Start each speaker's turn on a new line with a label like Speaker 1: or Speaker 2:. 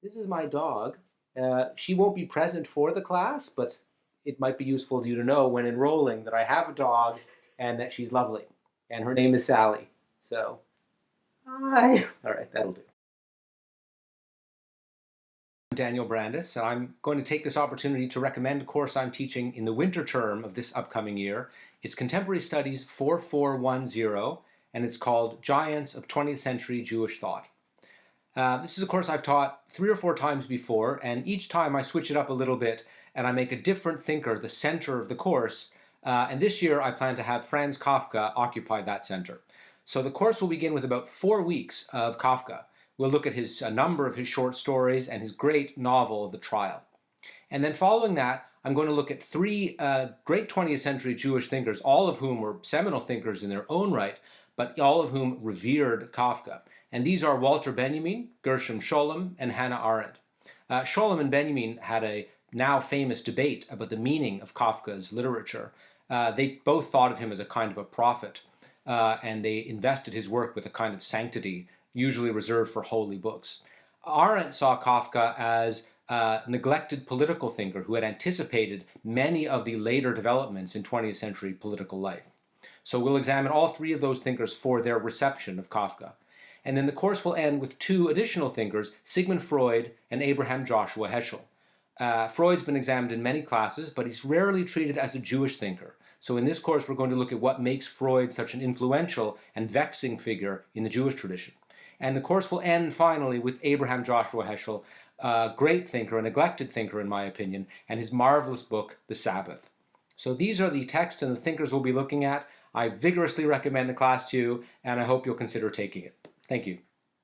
Speaker 1: This is my dog. She won't be present for the class, but it might be useful to you to know when enrolling that I have a dog and that she's lovely. And her name is Sally. So, hi. All right, that'll do. I'm Daniel Brandis, and I'm going to take this opportunity to recommend a course I'm teaching in the winter term of this upcoming year. It's Contemporary Studies 4410, and it's called Giants of 20th Century Jewish Thought. This is a course I've taught 3 or 4 times before, and each time I switch it up a little bit and I make a different thinker the center of the course. And this year I plan to have Franz Kafka occupy that center. So the course will begin with about 4 weeks of Kafka. We'll look at a number of his short stories and his great novel, The Trial. And then following that, I'm going to look at 3 great 20th century Jewish thinkers, all of whom were seminal thinkers in their own right, but all of whom revered Kafka. And these are Walter Benjamin, Gershom Scholem, and Hannah Arendt. Scholem and Benjamin had a now famous debate about the meaning of Kafka's literature. They both thought of him as a kind of a prophet, and they invested his work with a kind of sanctity, usually reserved for holy books. Arendt saw Kafka as a neglected political thinker who had anticipated many of the later developments in 20th century political life. So we'll examine all 3 of those thinkers for their reception of Kafka. And then the course will end with 2 additional thinkers, Sigmund Freud and Abraham Joshua Heschel. Freud's been examined in many classes, but he's rarely treated as a Jewish thinker. So in this course, we're going to look at what makes Freud such an influential and vexing figure in the Jewish tradition. And the course will end finally with Abraham Joshua Heschel, a great thinker, a neglected thinker in my opinion, and his marvelous book, The Sabbath. So these are the texts and the thinkers we'll be looking at. I vigorously recommend the class to you, and I hope you'll consider taking it. Thank you.